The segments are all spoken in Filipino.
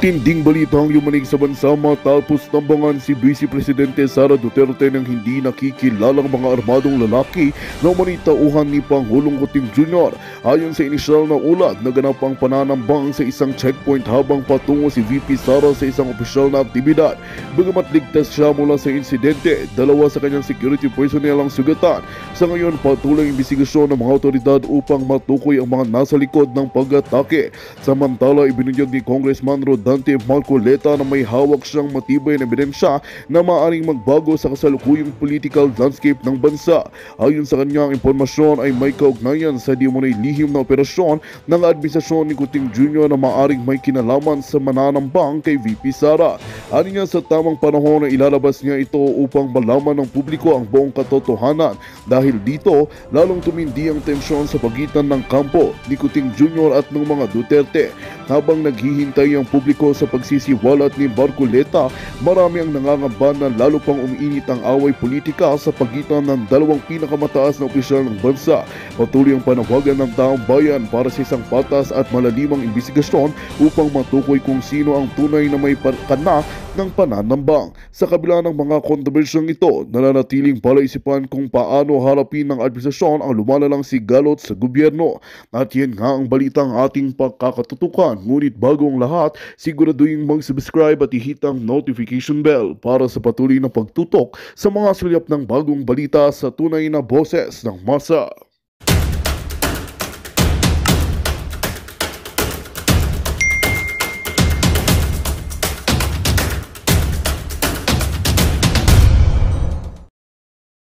Matinding balita ang yumanig sa bansa matapos tambangan si Vice Presidente Sara Duterte ng hindi nakikilalang mga armadong lalaki na umanitauhan ni Pangulong Kuting Jr. Ayon sa inisyal na ulat, naganap ang pananambang sa isang checkpoint habang patungo si VP Sara sa isang opisyal na aktibidad. Bagamat ligtas siya mula sa insidente, dalawa sa kanyang security personnel ang sugatan. Sa ngayon, patuloy ang imbestigasyon ng mga otoridad upang matukoy ang mga nasa likod ng pag-atake. Samantala, ibinunyag ni Congressman Rodante Marcoleta na may hawak siyang matibay na ebidensya na maaaring magbago sa kasalukuyang political landscape ng bansa. Ayon sa kanyang impormasyon ay may kaugnayan sa di umano'y lihim na operasyon ng administrasyon ni Kuting Jr. na maaaring may kinalaman sa mananambang kay VP Sara. Ano niya sa tamang panahon na ilalabas niya ito upang malaman ng publiko ang buong katotohanan. Dahil dito, lalong tumindi ang tensyon sa pagitan ng kampo ni Kuting Jr. at ng mga Duterte. Habang naghihintay ang publiko sa pagsisiwalat ni Marcoleta, marami ang nangangamba na lalo pang umiinit ang away politika sa pagitan ng dalawang pinakamataas na opisyal ng bansa. Patuloy ang panawagan ng taong bayan para sa isang patas at malalimang imbestigasyon upang matukoy kung sino ang tunay na may kana ng pananambang. Sa kabila ng mga kontrobersyang ito, nananatiling palaisipan kung paano harapin ng administrasyon ang lumalalang sigalot sa gobyerno. At yan nga ang balitang ating pagkakatutukan. Ngunit bago ang lahat, siguraduhin mag-subscribe at i-hit ang notification bell para sa patuloy na pagtutok sa mga sulyap ng bagong balita sa tunay na boses ng masa.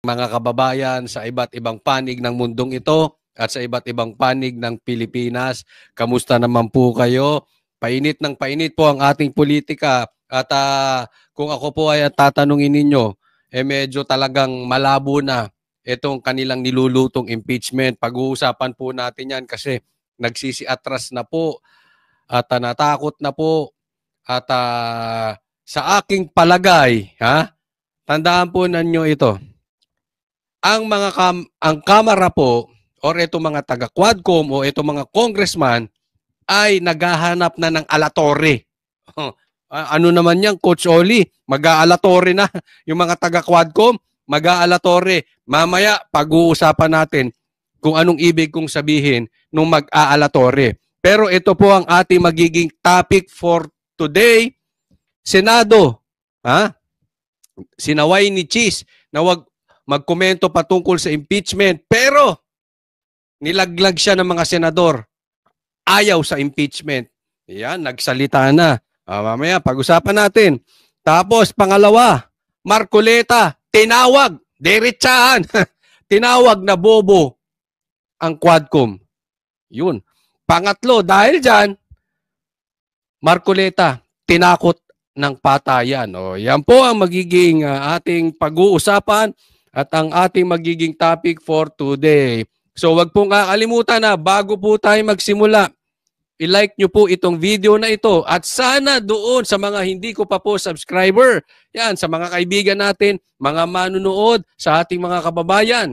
Mga kababayan sa iba't ibang panig ng mundong ito at sa iba't ibang panig ng Pilipinas, kamusta naman po kayo? Painit ng painit po ang ating politika at kung ako po ay tatanungin ninyo, medyo talagang malabo na itong kanilang nilulutong impeachment. Pag-uusapan po natin yan kasi nagsisi-atras na po at natakot na po at sa aking palagay, tandaan po ninyo ito. Ang Kamara po or itong mga taga-Quadcom o itong mga congressman ay naghahanap na ng alatore. Ano naman yan, Coach Oli? Mag-alatore na. Yung mga taga-Quadcom, mag-alatore. Mamaya, pag-uusapan natin kung anong ibig kong sabihin nung mag-alatore. Pero ito po ang ating magiging topic for today. Senado, sinaway ni Cheese na wag magkomento patungkol sa impeachment, pero nilaglag siya ng mga senador. Ayaw sa impeachment. Yan, nagsalita na. Mamaya, pag-usapan natin. Tapos, pangalawa, Marcoleta, tinawag, diretsahan, tinawag na bobo ang Quadcom. Yun. Pangatlo, dahil dyan, Marcoleta, tinakot ng patayan. Yan po ang magiging ating pag-uusapan at ang ating magiging topic for today. So wag pong kakalimutan na bago po tayo magsimula, i-like nyo po itong video na ito at sana doon sa mga hindi ko pa po subscriber, yan, sa mga kaibigan natin, mga manunood, sa ating mga kababayan,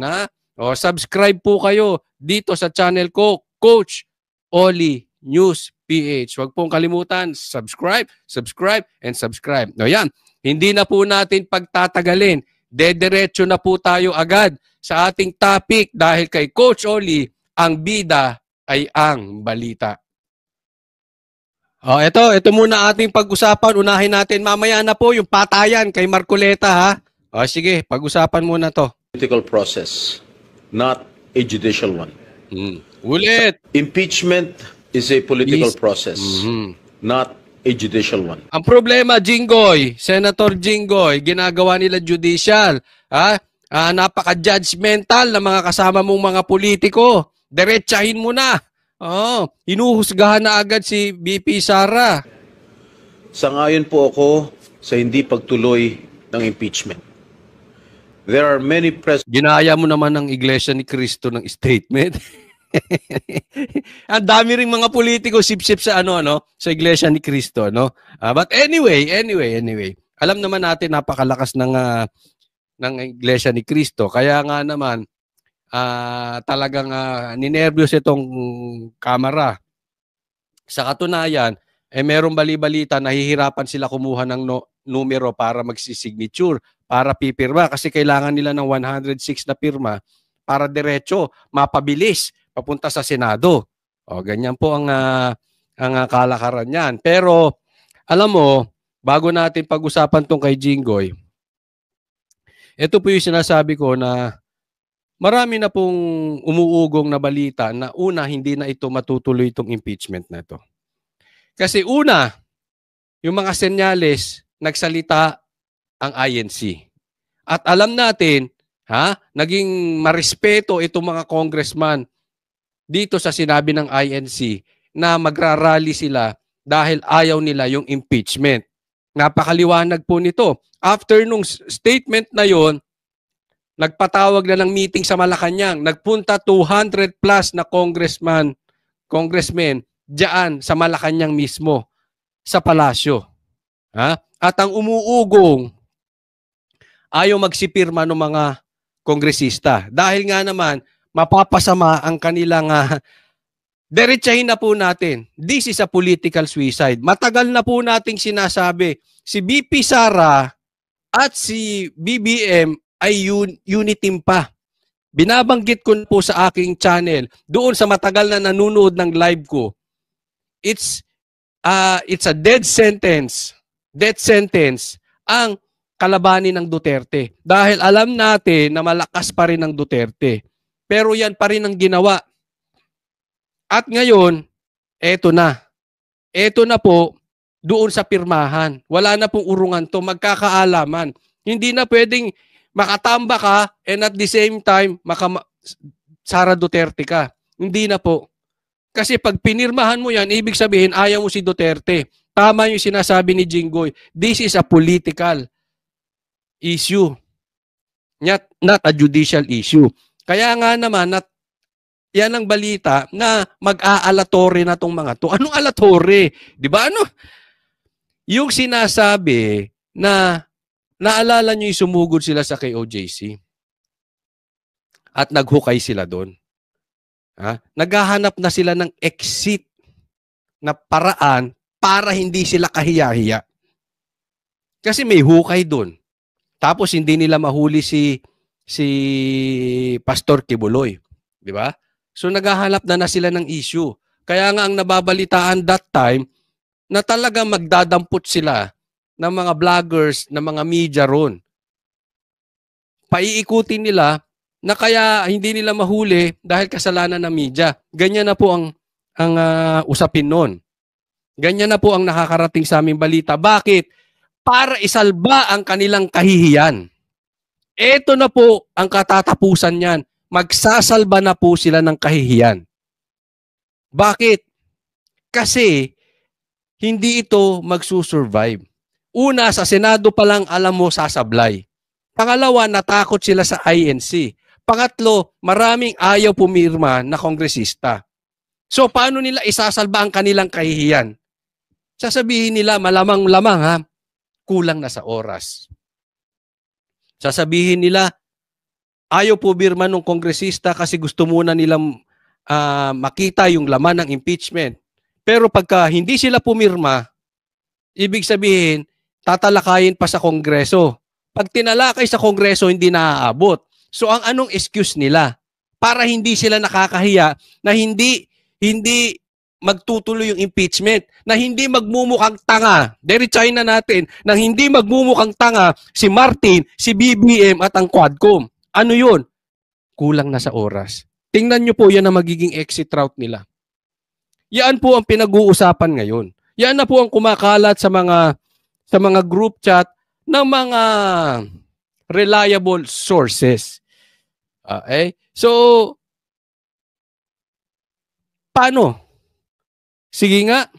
subscribe po kayo dito sa channel ko, Coach Oli News PH. Wag pong kalimutan, subscribe, and subscribe. Yan, hindi na po natin pagtatagalin. Dediretso na po tayo agad sa ating topic dahil kay Coach Oli, ang bida ay ang balita. Ito muna ating pag-usapan. Unahin natin mamaya na po yung patayan kay Marcoleta, sige, pag-usapan muna to. Political process, not a judicial one. Ulit. Impeachment is a political process, not a judicial one. Ang problema, Jinggoy, Senator Jinggoy, ginagawa nila judicial. Napaka-judgmental na mga kasama mong mga politiko. Diretsahin mo na. Hinuhusgahan na agad si VP Sara. Sangayon po ako sa hindi pagtuloy ng impeachment. There are many Ginaya mo naman ng Iglesia ni Cristo ng statement. Ang dami ring mga politiko sip-sip sa sa Iglesia ni Cristo, but anyway, alam naman natin napakalakas ng Iglesia ni Cristo. Kaya nga naman talagang ninervyos itong Kamara. Sa katunayan, merong bali-balita, nahihirapan sila kumuha ng numero para magsisignature, para pipirma, kasi kailangan nila ng 106 na pirma para diretso, mapabilis, papunta sa Senado. O, ganyan po ang kalakaran niyan. Pero, alam mo, bago natin pag-usapan tong kay Jinggoy, ito po yung sinasabi ko na marami na pong umuugong na balita na una, hindi na ito matutuloy itong impeachment na ito. Kasi una, yung mga senyales, nagsalita ang INC. At alam natin, naging marespeto itong mga congressman dito sa sinabi ng INC na magrarally sila dahil ayaw nila yung impeachment. Napakaliwanag po nito. After nung statement na yon, nagpatawag na ng meeting sa Malacanang. Nagpunta 200 plus na congressmen diyan sa Malacanang mismo, sa palasyo. At ang umuugong, ayaw magsipirma ng mga kongresista. Dahil nga naman, mapapasama ang kanilang diretsahin na po natin. This is a political suicide. Matagal na po nating sinasabi, si BP Sara at si BBM ay uniteam pa. Binabanggit ko po sa aking channel, doon sa matagal na nanonood ng live ko, it's a death sentence ang kalabanin ng Duterte. Dahil alam natin na malakas pa rin ang Duterte. Pero yan pa rin ang ginawa. At ngayon, eto na. Eto na po, doon sa pirmahan. Wala na pong urungan to, magkakaalaman. Hindi na pwedeng makatamba ka and at the same time, Sara Duterte ka. Hindi na po. Kasi pag pinirmahan mo yan, ibig sabihin, ayaw mo si Duterte. Tama yung sinasabi ni Jinggoy. This is a political issue. Not a judicial issue. Kaya nga naman, yan ang balita na mag-aalatore na tong mga to. Anong alatore? Di ba? Ano? Yung sinasabi na naalala nyo yung sumugod sila sa KOJC at naghukay sila doon. Naghahanap na sila ng exit na paraan para hindi sila kahiya-hiya. Kasi may hukay doon. Tapos hindi nila mahuli si Pastor Kibuloy. Di ba? So naghahanap na sila ng issue. Kaya nga ang nababalitaan that time na talagang magdadampot sila ng mga vloggers, ng mga media ron. Paiikutin nila na kaya hindi nila mahuli dahil kasalanan ng media. Ganyan na po ang usapin nun. Ganyan na po ang nakakarating sa aming balita. Bakit? Para isalba ang kanilang kahihiyan. Ito na po ang katatapusan niyan. Magsasalba na po sila ng kahihiyan. Bakit? Kasi hindi ito magsusurvive. Una, sa Senado pa lang alam mo sasablay. Pangalawa, natakot sila sa INC. Pangatlo, maraming ayaw pumirma na kongresista. So, paano nila isasalba ang kanilang kahihiyan? Sasabihin nila, malamang-lamang kulang na sa oras. Sasabihin nila, ayaw pumirma ng kongresista kasi gusto muna nilang makita yung laman ng impeachment. Pero pagka hindi sila pumirma, ibig sabihin, tatalakayin pa sa Kongreso. Pag tinalakay sa Kongreso, hindi naaabot. So ang anong excuse nila? Para hindi sila nakakahiya na hindi magtutuloy yung impeachment, na hindi magmumukhang tanga. Diretsahin na natin na hindi magmumukhang tanga si Martin, si BBM at ang Quadcom. Ano yun? Kulang na sa oras. Tingnan nyo po yan ang magiging exit route nila. Yan po ang pinag-uusapan ngayon. Yan na po ang kumakalat sa mga group chat ng mga reliable sources. Okay? So, paano? Sige nga,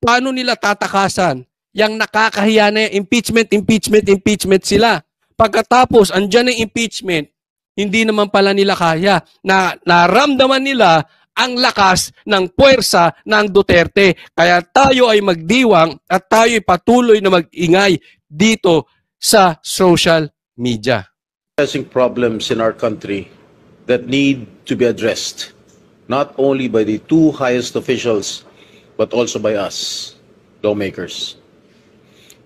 paano nila tatakasan yung nakakahiya na impeachment sila? Pagkatapos, andyan ang impeachment, hindi naman pala nila kaya na naramdaman nila ang lakas ng puwersa ng Duterte. Kaya tayo ay magdiwang at tayo ay patuloy na mag-ingay dito sa social media. Pressing problems in our country that need to be addressed, not only by the two highest officials, but also by us. lawmakers.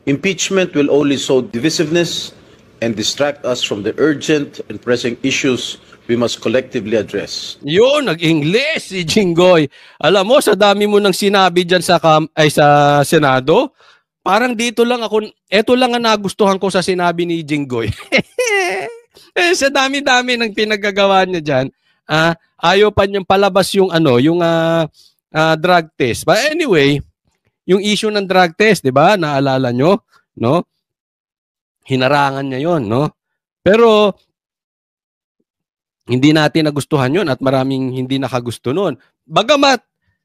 Impeachment will only sow divisiveness and distract us from the urgent and pressing issues we must collectively address. Yun, nag-English si Jinggoy. Alam mo, sa dami mo nang sinabi dyan sa Senado, parang dito lang ako, eto lang ang nagustuhan ko sa sinabi ni Jinggoy. Sa dami-dami ng pinagagawa niya dyan, ayaw pa niyang palabas yung drug test. But anyway, yung issue ng drug test, 'di ba? Naalala nyo, no? Hinarangan niya 'yon, no? Pero hindi natin nagustuhan 'yon at maraming hindi nakagusto noon. Bagamat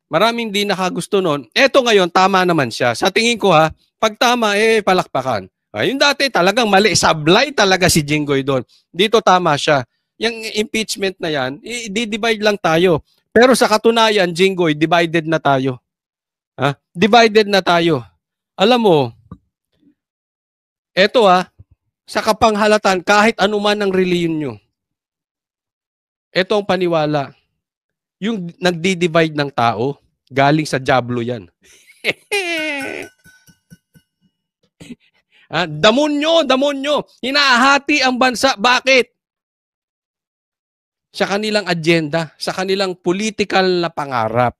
maraming hindi nakagusto noon, eto ngayon tama naman siya. Sa tingin ko pag tama palakpakan. Yung dati talagang mali, sablay talaga si Jinggoy doon. Dito tama siya. Yung impeachment na yan, i-divide lang tayo. Pero sa katunayan, Jinggoy, divided na tayo. Divided na tayo. Alam mo, eto sa kapanghalatan, kahit anuman ang reliyon nyo, eto ang paniwala. Yung nagdi-divide ng tao, galing sa dyablo yan. Damonyo. Hinahati ang bansa. Bakit? Sa kanilang agenda, sa kanilang political na pangarap.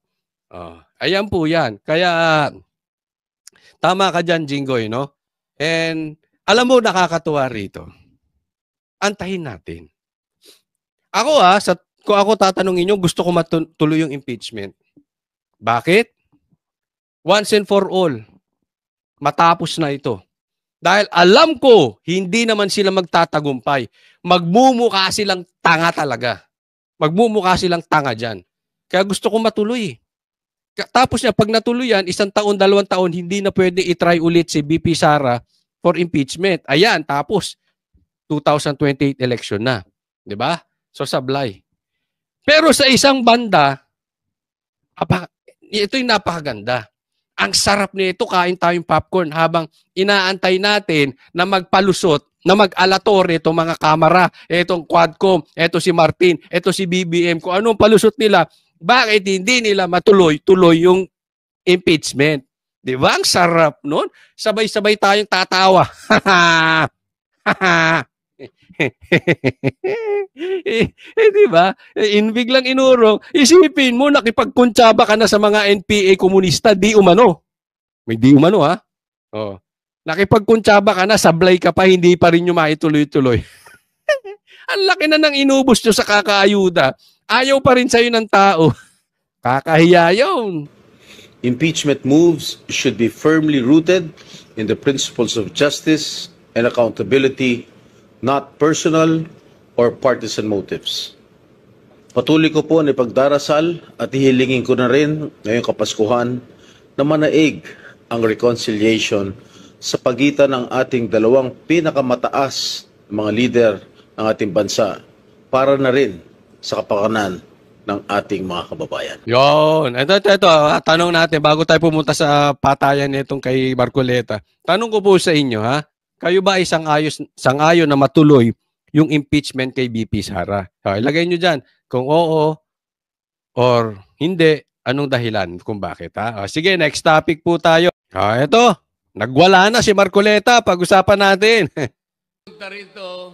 Ayan po yan. Kaya, tama ka dyan, Jinggoy, no? And, alam mo, nakakatuwa rito. Antahin natin. Ako kung ako tatanungin nyo, gusto ko matuloy yung impeachment. Bakit? Once and for all, matapos na ito. Dahil alam ko, hindi naman sila magtatagumpay. Magmumukha silang tanga talaga. Magmumukha silang tanga dyan. Kaya gusto ko matuloy. Tapos pag natuloy yan, 1 taon, 2 taon, hindi na pwede i-try ulit si BP Sara for impeachment. Ayan, tapos 2028 election na. 'Di ba? So sablay. Pero sa isang banda, ito yung napakaganda. Ang sarap nito, kain tayong popcorn habang inaantay natin na magpalusot, na mag-alatore itong mga kamera, itong Quadcom, ito si Martin, ito si BBM, kung anong palusot nila, bakit hindi nila matuloy-tuloy yung impeachment? Di ba? Ang sarap nun. Sabay-sabay tayong tatawa. Di ba? Biglang inurong, isipin mo, nakipagkuntsaba ka na sa mga NPA komunista, di umano. May di umano nakipagkuntsaba ka na, sablay ka pa, hindi pa rin nyo maituloy-tuloy. Ang laki na ng inubos nyo sa kakaayuda. Ayaw pa rin sa'yo ng tao. Kakahiya yun. Impeachment moves should be firmly rooted in the principles of justice and accountability, not personal or partisan motives. Patuloy ko po na ipagdarasal at hihilingin ko na rin ngayong Kapaskuhan na manaig ang reconciliation sa pagitan ng ating dalawang pinakamataas na mga lider ng ating bansa para na rin sa kapakanan ng ating mga kababayan. Yon. Ito. Tanong natin bago tayo pumunta sa patayan nitong kay Marcoleta. Tanong ko po sa inyo, kayo ba sang-ayon na matuloy yung impeachment kay BP Sara? Ilagay nyo dyan kung oo or hindi, anong dahilan kung bakit. Sige, next topic po tayo. Ito, nagwala na si Marcoleta. Pag-usapan natin. Rito,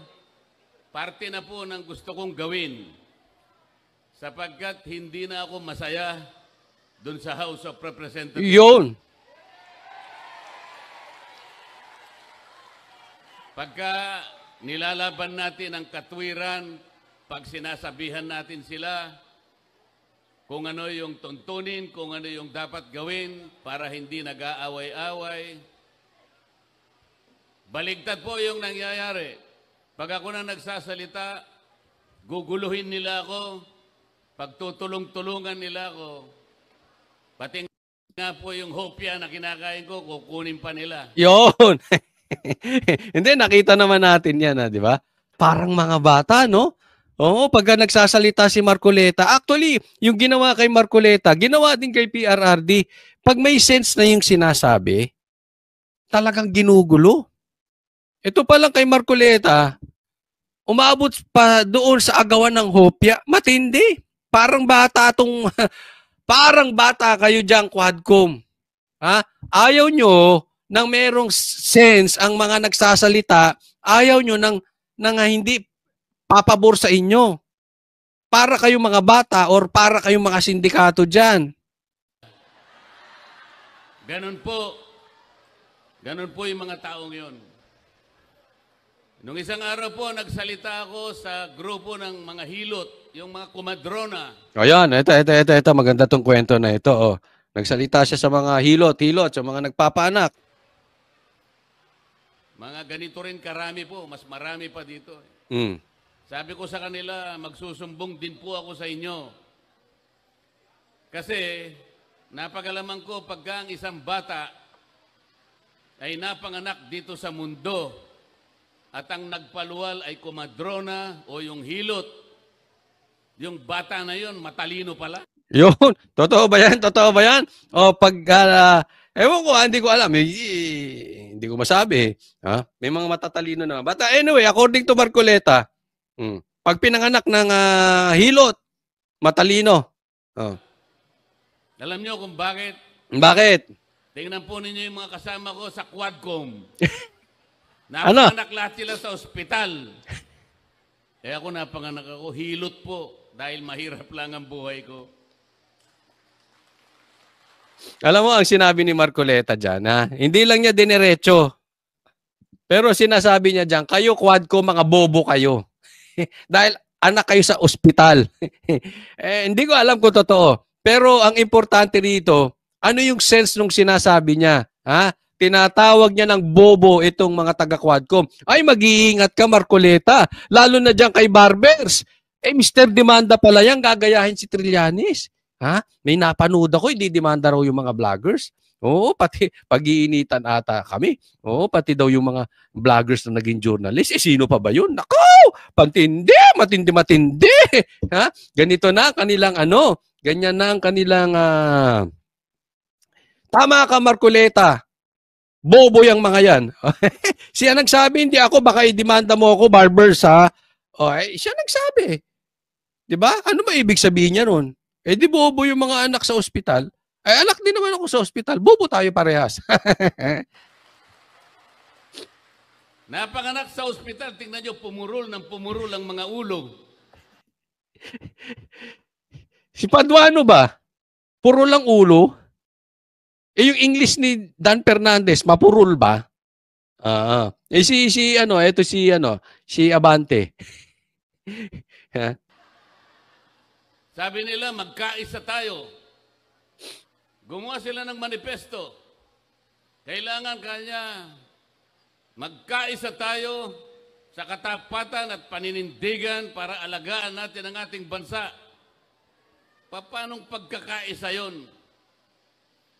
parte na po ng gusto kong gawin sapagkat hindi na ako masaya doon sa House of Representatives. Yun. Pagka nilalaban natin ang katwiran, pag sinasabihan natin sila kung ano yung tuntunin, kung ano yung dapat gawin para hindi nag-aaway-away. Baligtad po yung nangyayari. Pag ako na nagsasalita, guguluhin nila ako, pagtutulong-tulungan nila ako. Pati nga po yung hopya na kinakain ko, kukunin pa nila. Yun. Hindi, nakita naman natin yan, di ba? Parang mga bata, no? Oo, pagka nagsasalita si Marcoleta, actually, yung ginawa kay Marcoleta, ginawa din kay PRRD. Pag may sense na yung sinasabi, talagang ginugulo. Ito pa lang kay Marcoleta, umabot pa doon sa agawan ng hopya, matindi. Parang bata kayo diyang Quadcom. Ha? Ayaw nyo nang merong sense ang mga nagsasalita, ayaw nyo nang hindi papabor sa inyo. Para kayong mga bata or para kayong mga sindikato dyan. Ganun po. Ganun po yung mga taong yon. Nung isang araw po, nagsalita ako sa grupo ng mga hilot, yung mga kumadrona. Ayan, ito. Maganda tong kwento na ito. Oh. Nagsalita siya sa mga hilot, sa mga nagpapaanak. Mga ganito rin karami po, mas marami pa dito. Mm. Sabi ko sa kanila, magsusumbong din po ako sa inyo. Kasi, napagalaman ko pagka ang isang bata ay napanganak dito sa mundo at ang nagpaluwal ay kumadrona o yung hilot, yung bata na yon matalino pala. Yun. Totoo ba yan? O pag, ewan ko, hindi ko alam. Hindi ko masabi. Ha? May mga matatalino naman. But anyway, according to Marcoleta, pag pinanganak ng hilot, matalino. Oh. Alam niyo kung bakit? Bakit? Tingnan po ninyo yung mga kasama ko sa Quadcom. Ano? Napanganak lahat sila sa ospital. Ako napanganak ako, hilot po, dahil mahirap lang ang buhay ko. Alam mo, ang sinabi ni Marcoleta dyan, hindi lang niya diniretso. Pero sinasabi niya dyan, kayo Quadcom, mga bobo kayo. Dahil anak kayo sa ospital. Hindi ko alam kung totoo. Pero ang importante rito, ano yung sense nung sinasabi niya? Ha? Tinatawag niya ng bobo itong mga taga-Quadcom. Ay, mag-iingat ka, Marcoleta. Lalo na dyan kay Barbers. Mr. Demanda pala yan, gagayahin si Trillanes. Ha? May napanood ako, hindi demanda raw yung mga vloggers. Oo, pati pag-iinitan ata kami. Oo, pati daw yung mga vloggers na naging journalist. Sino pa ba yun? Nako! Matindi. Ha? Ganito na kanilang ganyan na ang kanilang tama ka, Marcoleta. Bobo yung mga yan. Siya nagsabi, hindi ako, baka i-demanda mo ako, Barbers, ha? Siya nagsabi. Diba? Ano ba ibig sabihin niya nun? Di bobo yung mga anak sa ospital. Anak din naman ako sa ospital. Bobo tayo parehas. Napanganak sa ospital, tingnan nyo, pumurol ang mga ulo. Si Paduano ba? Puro lang ulo? Yung English ni Dan Fernandez, mapurol ba? Si Abante. Sabi nila, magkaisa tayo. Gumawa sila ng manifesto. Kailangan kanya magkaisa tayo sa katapatan at paninindigan para alagaan natin ang ating bansa. Paano pagkakaisa yon?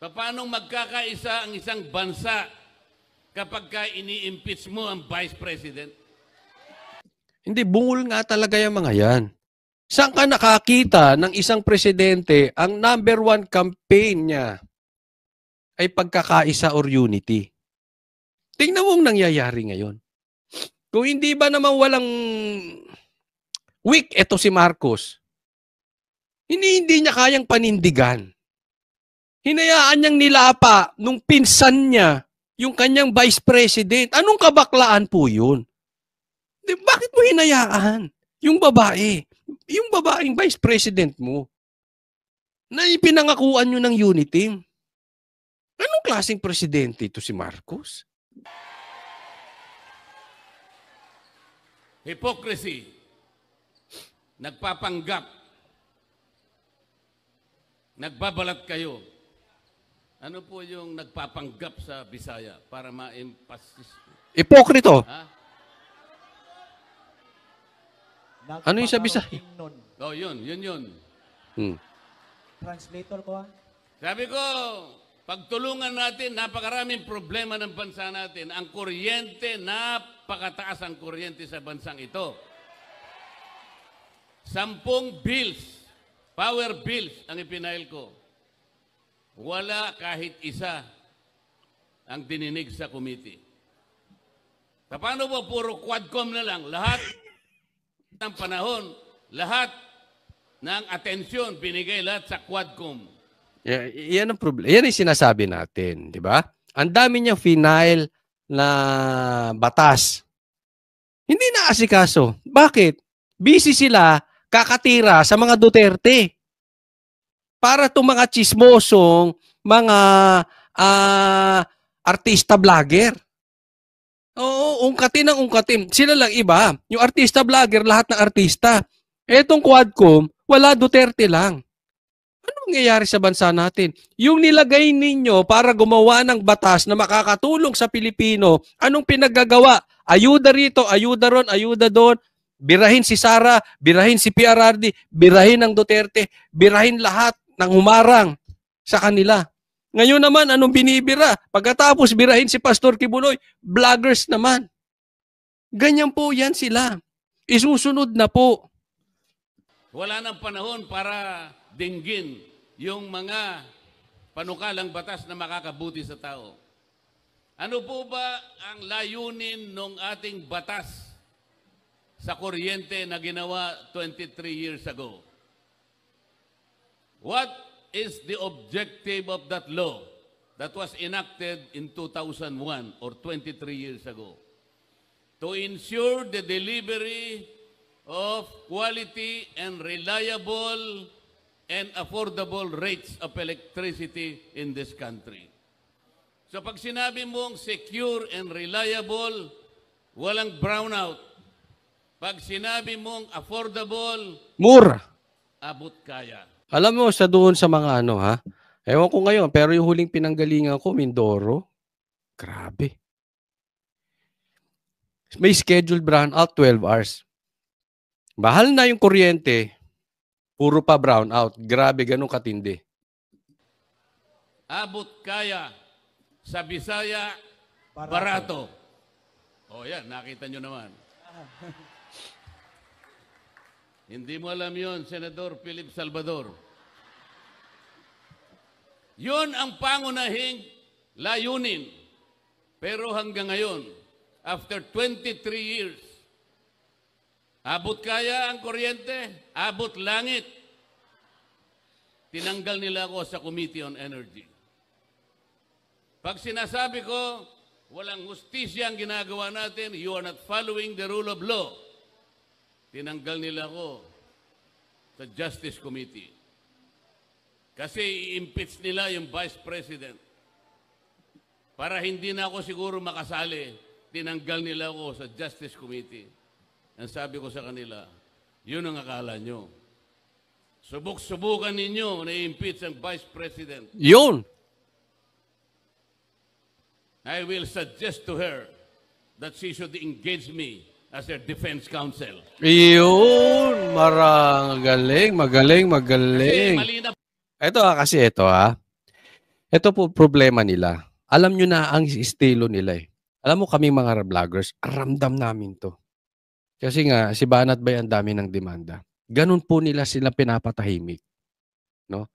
Paano magkakaisa ang isang bansa kapag ini-impeach mo ang Vice President? Hindi, bungol nga talaga yung mga yan. Saan ka nakakita ng isang presidente ang number 1 campaign niya ay pagkakaisa or unity? Tingnan mo ang nangyayari ngayon. Kung hindi ba naman walang weak ito si Marcos, hindi niya kayang panindigan. Hinayaan niyang nilapa nung pinsan niya yung kanyang vice president. Anong kabaklaan po yun? Bakit mo hinayaan? Yung babaeng vice president mo, na ipinangakuan nyo ng unity. Anong klaseng presidente ito si Marcos? Hypocrisy. Nagpapanggap. Nagbabalat kayo. Ano po yung nagpapanggap sa Bisaya para ma-emphasis? Ipokrito. Ha? Ano yung sa Bisaya? Yun. Translator ko Sabi ko, pagtulungan natin, napakaraming problema ng bansa natin. Ang kuryente, napakataas ang kuryente sa bansang ito. 10 bills, power bills ang ipinail ko. Wala kahit isa ang dininig sa committee. Paano ba puro Quadcom na lang? Lahat ng panahon, lahat ng atensyon binigay lahat sa Quadcom. Yan ang problema. Yan ang sinasabi natin, di ba? Ang dami niyang final na batas. Hindi na asikaso. Bakit? Busy sila kakatira sa mga Duterte. Para itong mga chismosong, mga artista vlogger. Oo, ungkatin ang ungkatin. Sila lang iba. Yung artista vlogger, lahat ng artista. Etong Quadcom, wala Duterte lang. Ano nangyayari sa bansa natin? Yung nilagay ninyo para gumawa ng batas na makakatulong sa Pilipino, anong pinaggagawa? Ayuda rito, ayuda ron, ayuda doon. Birahin si Sara, birahin si PRRD, birahin ng Duterte, birahin lahat ng humarang sa kanila. Ngayon naman, anong binibira? Pagkatapos birahin si Pastor Kibuloy, vloggers naman. Ganyan po yan sila. Isusunod na po. Wala nang panahon para dinggin yung mga panukalang batas na makakabuti sa tao. Ano po ba ang layunin ng ating batas sa kuryente na ginawa 23 years ago? What is the objective of that law that was enacted in 2001 or 23 years ago? To ensure the delivery of quality and reliable and affordable rates of electricity in this country. So pag sinabi mong secure and reliable, walang brownout. Pag sinabi mong affordable, Mura. abot kaya. Alam mo, sa doon sa mga ano ha, ewan ko ngayon, pero yung huling pinanggalingan ko, Mindoro, grabe. May scheduled brownout 12 hours. Mahal na yung kuryente, puro pa brownout. Grabe, ganun katindi. Abot kaya. Sa Bisaya, barato. O yan, nakita nyo naman. Hindi mo alam yon, Senador Philip Salvador. Yun ang pangunahing layunin. Pero hanggang ngayon, after 23 years, abot kaya ang kuryente, abot langit. Tinanggal nila ako sa Committee on Energy. Pag sinasabi ko, walang hustisya ang ginagawa natin, you are not following the rule of law. Tinanggal nila ako sa Justice Committee. Kasi i-impeach nila yung Vice President. Para hindi na ako siguro makasali, tinanggal nila ako sa Justice Committee. Ang sabi ko sa kanila, yun ang akala nyo. Subok-subukan ninyo na i-impeach ang Vice President. Yun! I will suggest to her that she should engage me as her defense counsel. Yun! Magaling. Kasi malinaw. Ito po problema nila. Alam nyo na ang estilo nila eh. Alam mo kami mga vloggers, ramdam namin to. Kasi nga, si Banat Bay ang dami ng demanda. Ganun po nila sila pinapatahimik. No?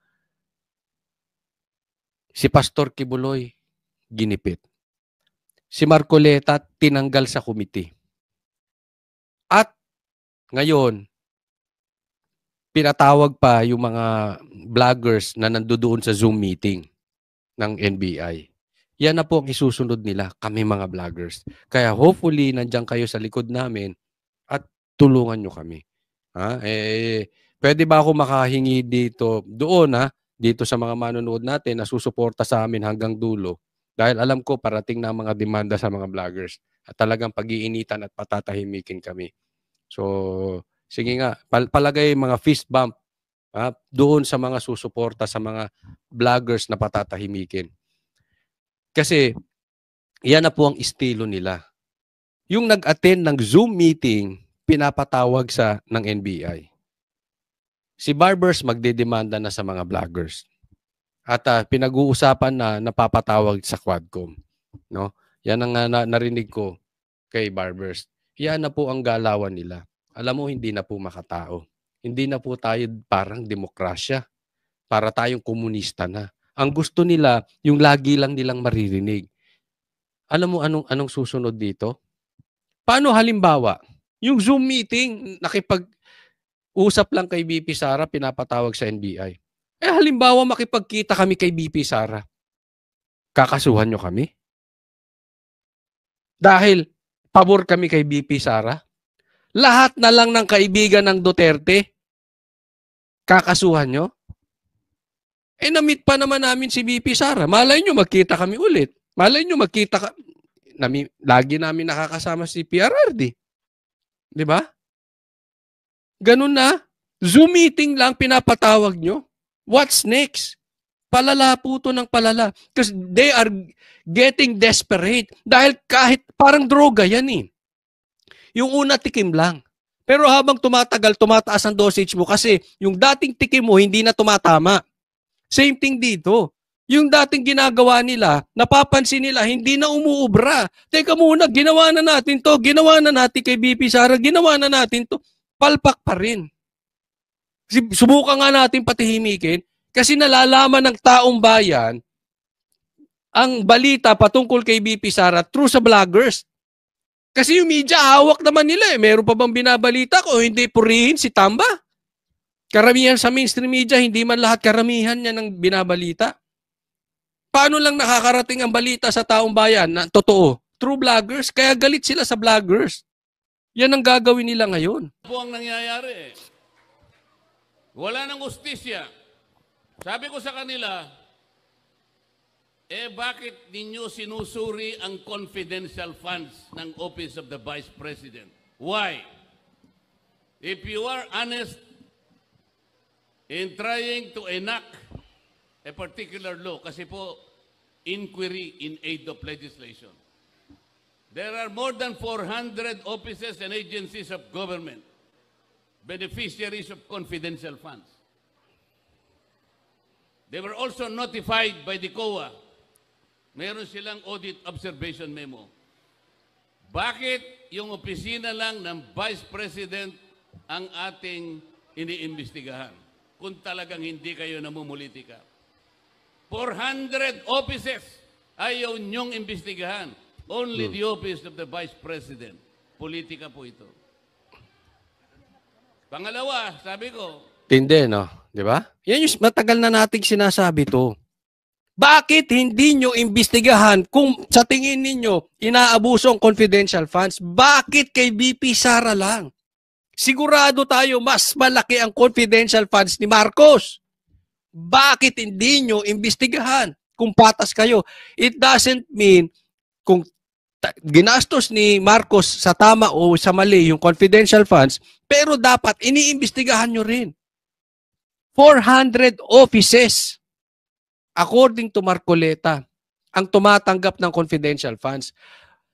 Si Pastor Kibuloy, ginipit. Si Marcoleta, tinanggal sa committee. At ngayon, pinatawag pa yung mga vloggers na nandoon sa Zoom meeting ng NBI. Yan na po ang isusunod nila, kami mga vloggers. Kaya hopefully, nandiyan kayo sa likod namin at tulungan nyo kami. Pwede ba ako makahingi dito sa mga manonood natin na susuporta sa amin hanggang dulo? Dahil alam ko parating na mga demanda sa mga vloggers at talagang pag-iinitan at patatahimikin kami. So, sige nga, palagay mga fist bump doon sa mga susuporta sa mga vloggers na patatahimikin. Kasi, yan na po ang estilo nila. Yung nag-attend ng Zoom meeting, pinapatawag ng NBI. Si Barbers magdedemanda na sa mga vloggers. At pinag-uusapan na napapatawag sa Quadcom. No? Yan ang narinig ko kay Barbers. Yan na po ang galawan nila. Alam mo, hindi na po makatao. Hindi na po tayo parang demokrasya. Para tayong komunista na. Ang gusto nila, yung lagi lang nilang maririnig. Alam mo anong susunod dito? Paano halimbawa, yung Zoom meeting, nakipag-usap lang kay BP Sara, pinapatawag sa NBI. Halimbawa makipagkita kami kay BP Sara. Kakasuhan nyo kami? Dahil pabor kami kay BP Sara? Lahat na lang ng kaibigan ng Duterte, kakasuhan nyo? Na-meet pa naman namin si BP Sara. Malay nyo, magkita kami ulit. Malay nyo, lagi namin nakakasama si PRRD. Di ba? Ganun na. Zoom meeting lang pinapatawag nyo. What's next? Palala po to ng palala. Because they are getting desperate. Dahil kahit parang droga yan eh. Yung una tikim lang. Pero habang tumatagal, tumataas ang dosage mo kasi yung dating tikim mo hindi na tumatama. Same thing dito. Yung dating ginagawa nila, napapansin nila, hindi na umuubra. Teka muna, ginawa na natin to, ginawa na natin kay BP Sara, ginawa na natin to. Palpak pa rin. Subukan nga natin patahimikin kasi nalalaman ng taong bayan ang balita patungkol kay BP Sara through sa vloggers. Kasi yung media, hawak naman nila eh. Meron pa bang binabalita ko? Hindi purihin si Tamba? Karamihan sa mainstream media, hindi man lahat karamihan niya ng binabalita. Paano lang nakakarating ang balita sa taong bayan na totoo? Through vloggers. Kaya galit sila sa vloggers. Yan ang gagawin nila ngayon. Po ang nangyayari. Wala nang hustisya. Sabi ko sa kanila, bakit ninyo sinusuri ang confidential funds ng Office of the Vice President? Why? If you are honest in trying to enact a particular law, kasi po, inquiry in aid of legislation, there are more than 400 offices and agencies of government, beneficiaries of confidential funds. They were also notified by the COA. Meron silang audit observation memo. Bakit yung opisina lang ng Vice President ang ating iniimbestigahan kung talagang hindi kayo namumulitika? 400 offices ayaw nyong imbestigahan. Only the Office of the Vice President. Politika po ito. Pangalawa, sabi ko, Tindi, no? Di ba? Yan yung matagal na nating sinasabi to. Bakit hindi nyo imbestigahan kung sa tingin ninyo inaabuso ang confidential funds? Bakit kay BP Sara lang? Sigurado tayo mas malaki ang confidential funds ni Marcos. Bakit hindi nyo imbestigahan kung patas kayo? It doesn't mean kung ginastos ni Marcos sa tama o sa mali yung confidential funds, pero dapat iniimbestigahan nyo rin. 400 offices. According to Marcoleta, ang tumatanggap ng confidential funds.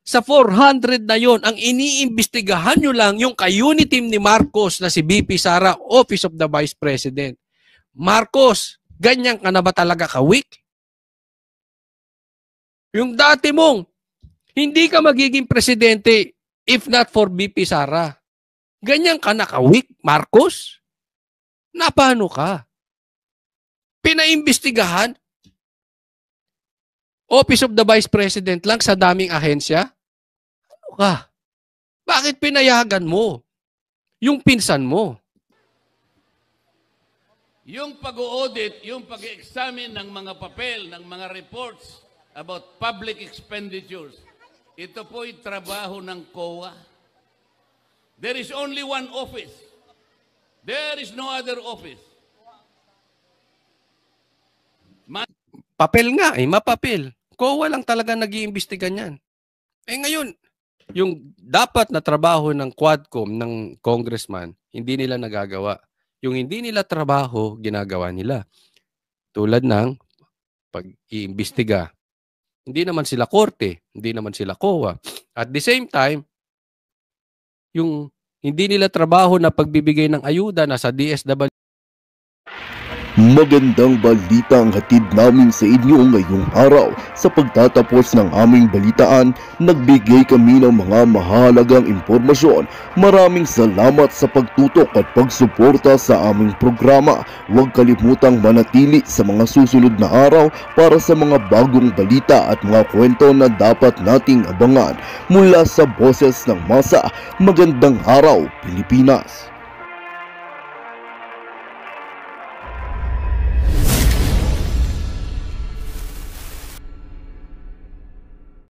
Sa 400 na yon, ang iniimbestigahan nyo lang yung ka-unit team ni Marcos na si BP Sara, Office of the Vice President. Marcos, ganyan ka na ba talaga ka-weak? Yung dati mong, hindi ka magiging presidente if not for BP Sara. Ganyan ka na ka-weak, Marcos? Na paano ka? Pinaimbestigahan? Office of the Vice President lang sa daming ahensya? Ano ka? Bakit pinayagan mo yung pinsan mo? yung pag-audit, yung pag-examine ng mga papel, ng mga reports about public expenditures, ito po'y trabaho ng COA. There is only one office. There is no other office. Papel nga, mapapil. COA lang talaga nag-iimbestiga niyan. Ngayon, yung dapat na trabaho ng Quadcom, ng congressman, hindi nila nagagawa. Yung hindi nila trabaho, ginagawa nila. Tulad ng pag-iimbestiga. Hindi naman sila korte, hindi naman sila COA. At the same time, yung hindi nila trabaho na pagbibigay ng ayuda na sa DSWD. Magandang balita ang hatid namin sa inyo ngayong araw. Sa pagtatapos ng aming balitaan, nagbigay kami ng mga mahalagang impormasyon. Maraming salamat sa pagtutok at pagsuporta sa aming programa. Huwag kalimutang manatili sa mga susunod na araw para sa mga bagong balita at mga kwento na dapat nating abangan. Mula sa Boses ng Masa, magandang araw, Pilipinas!